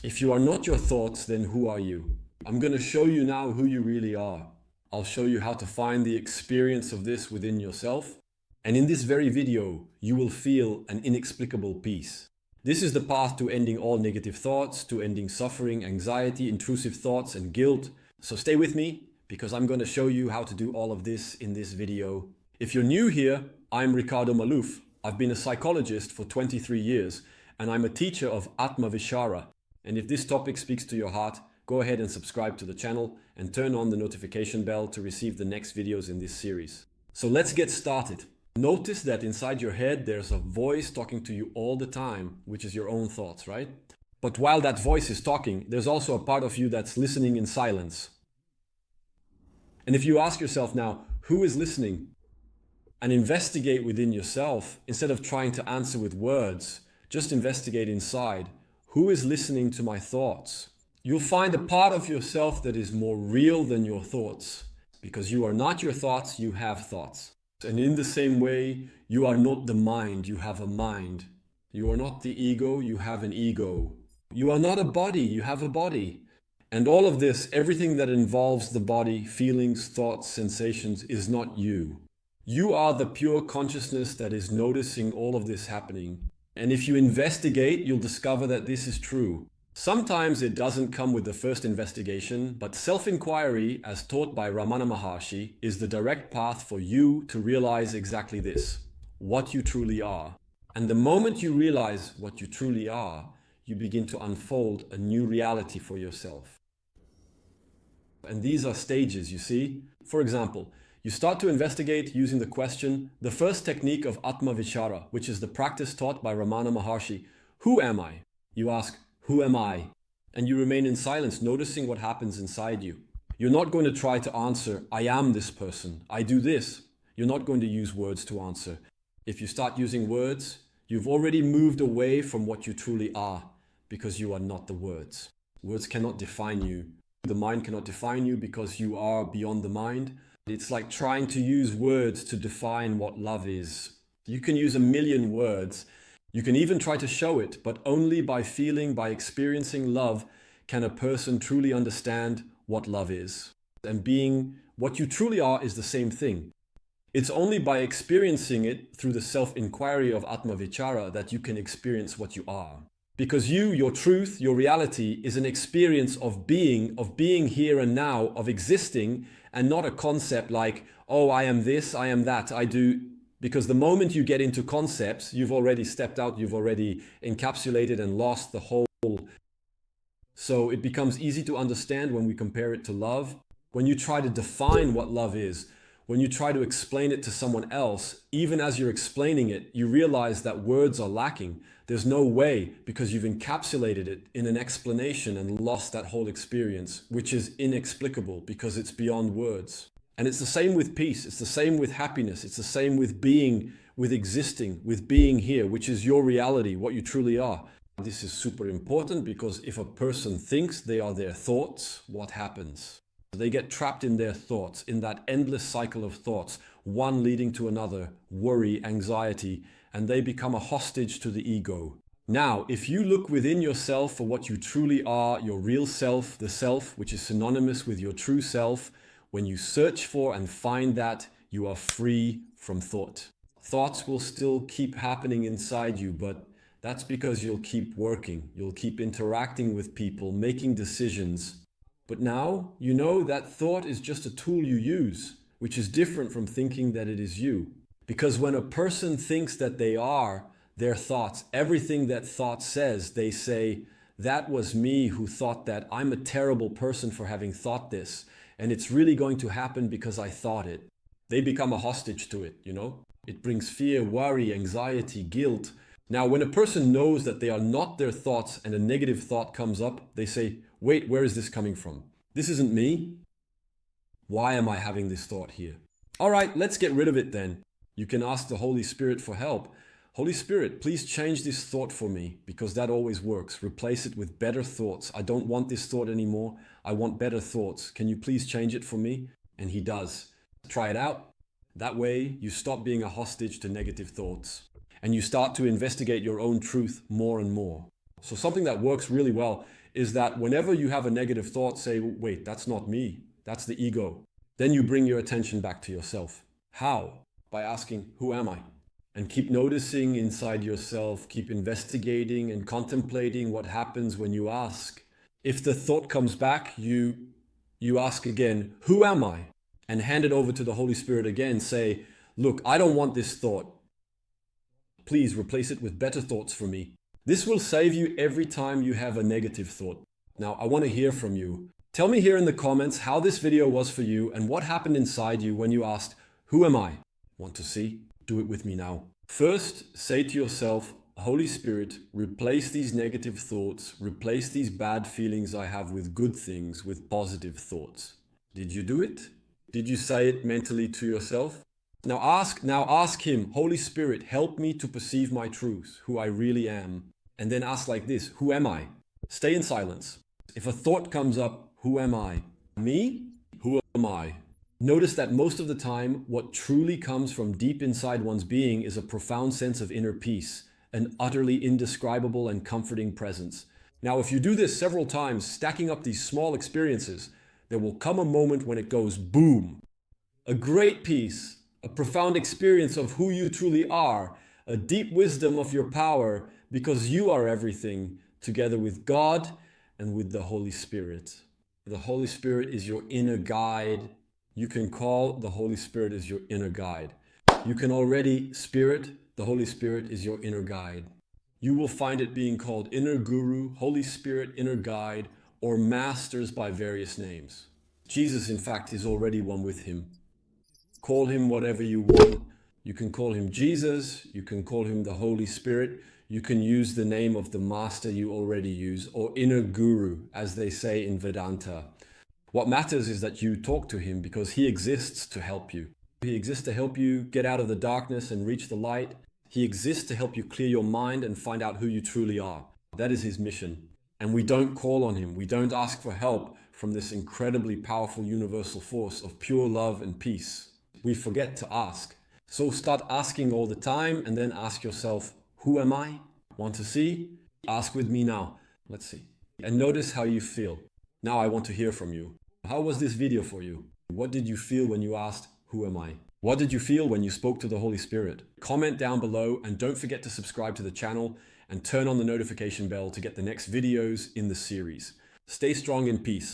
If you are not your thoughts, then who are you? I'm going to show you now who you really are. I'll show you how to find the experience of this within yourself. And in this very video, you will feel an inexplicable peace. This is the path to ending all negative thoughts, to ending suffering, anxiety, intrusive thoughts, and guilt. So stay with me, because I'm going to show you how to do all of this in this video. If you're new here, I'm Ricardo Maluf. I've been a psychologist for 23 years, and I'm a teacher of Atma Vichara. And if this topic speaks to your heart, go ahead and subscribe to the channel and turn on the notification bell to receive the next videos in this series. So let's get started. Notice that inside your head there's a voice talking to you all the time, which is your own thoughts, right? But while that voice is talking, there's also a part of you that's listening in silence. And if you ask yourself now, who is listening? And investigate within yourself, instead of trying to answer with words, just investigate inside. Who is listening to my thoughts? You'll find a part of yourself that is more real than your thoughts, because you are not your thoughts, you have thoughts. And in the same way, you are not the mind, you have a mind. You are not the ego, you have an ego. You are not a body, you have a body. And all of this, everything that involves the body, feelings, thoughts, sensations, is not you. You are the pure consciousness that is noticing all of this happening. And if you investigate, you'll discover that this is true. Sometimes it doesn't come with the first investigation, but self-inquiry, as taught by Ramana Maharshi, is the direct path for you to realize exactly this, what you truly are. And the moment you realize what you truly are, you begin to unfold a new reality for yourself. And these are stages, you see. For example, you start to investigate using the question, the first technique of Atma Vichara, which is the practice taught by Ramana Maharshi. Who am I? You ask, who am I? And you remain in silence, noticing what happens inside you. You're not going to try to answer, I am this person, I do this. You're not going to use words to answer. If you start using words, you've already moved away from what you truly are, because you are not the words. Words cannot define you. The mind cannot define you because you are beyond the mind. It's like trying to use words to define what love is. You can use a million words. You can even try to show it, but only by feeling, by experiencing love, can a person truly understand what love is. And being what you truly are is the same thing. It's only by experiencing it through the self-inquiry of Atma Vichara that you can experience what you are. Because you, your truth, your reality is an experience of being here and now, of existing, and not a concept like, oh, I am this, I am that, I do. Because the moment you get into concepts, you've already stepped out, you've already encapsulated and lost the whole. So it becomes easy to understand when we compare it to love. When you try to define what love is, when you try to explain it to someone else, even as you're explaining it, you realize that words are lacking. There's no way, because you've encapsulated it in an explanation and lost that whole experience, which is inexplicable because it's beyond words. And it's the same with peace. It's the same with happiness. It's the same with being, with existing, with being here, which is your reality, what you truly are. This is super important because if a person thinks they are their thoughts, what happens? They get trapped in their thoughts, in that endless cycle of thoughts, one leading to another, worry, anxiety, and they become a hostage to the ego. Now, if you look within yourself for what you truly are, your real self, the self, which is synonymous with your true self, when you search for and find that, you are free from thought. Thoughts will still keep happening inside you, but that's because you'll keep working, you'll keep interacting with people, making decisions. But now you know that thought is just a tool you use, which is different from thinking that it is you. Because when a person thinks that they are their thoughts, everything that thought says, they say, that was me who thought that. I'm a terrible person for having thought this. And it's really going to happen because I thought it. They become a hostage to it, you know? It brings fear, worry, anxiety, guilt. Now, when a person knows that they are not their thoughts and a negative thought comes up, they say, wait, where is this coming from? This isn't me. Why am I having this thought here? All right, let's get rid of it then. You can ask the Holy Spirit for help. Holy Spirit, please change this thought for me, because that always works. Replace it with better thoughts. I don't want this thought anymore. I want better thoughts. Can you please change it for me? And he does. Try it out. That way, you stop being a hostage to negative thoughts. And you start to investigate your own truth more and more. So something that works really well is that whenever you have a negative thought, say, wait, that's not me, that's the ego. Then you bring your attention back to yourself. How? By asking, who am I? And keep noticing inside yourself, keep investigating and contemplating what happens when you ask. If the thought comes back, you ask again, who am I? And hand it over to the Holy Spirit again. Say, look, I don't want this thought. Please replace it with better thoughts for me. This will save you every time you have a negative thought. Now, I want to hear from you. Tell me here in the comments how this video was for you and what happened inside you when you asked, who am I? Want to see? Do it with me now. First, say to yourself, Holy Spirit, replace these negative thoughts, replace these bad feelings I have with good things, with positive thoughts. Did you do it? Did you say it mentally to yourself? Now ask him, Holy Spirit, help me to perceive my truth, who I really am. And then ask like this, who am I? Stay in silence. If a thought comes up, who am I? Me? Who am I? Notice that most of the time, what truly comes from deep inside one's being is a profound sense of inner peace, an utterly indescribable and comforting presence. Now, if you do this several times, stacking up these small experiences, there will come a moment when it goes boom. A great peace, a profound experience of who you truly are, a deep wisdom of your power, because you are everything, together with God and with the Holy Spirit. The Holy Spirit is your inner guide. You can call the Holy Spirit as your inner guide. You can already the Holy Spirit is your inner guide. You will find it being called inner guru, Holy Spirit, inner guide, or masters by various names. Jesus, in fact, is already one with him. Call him whatever you want. You can call him Jesus. You can call him the Holy Spirit. You can use the name of the master you already use, or inner guru, as they say in Vedanta. What matters is that you talk to him because he exists to help you. He exists to help you get out of the darkness and reach the light. He exists to help you clear your mind and find out who you truly are. That is his mission. And we don't call on him. We don't ask for help from this incredibly powerful universal force of pure love and peace. We forget to ask. So start asking all the time and then ask yourself, who am I? Want to see? Ask with me now. Let's see. And notice how you feel. Now I want to hear from you. How was this video for you? What did you feel when you asked, who am I? What did you feel when you spoke to the Holy Spirit? Comment down below and don't forget to subscribe to the channel and turn on the notification bell to get the next videos in the series. Stay strong in peace.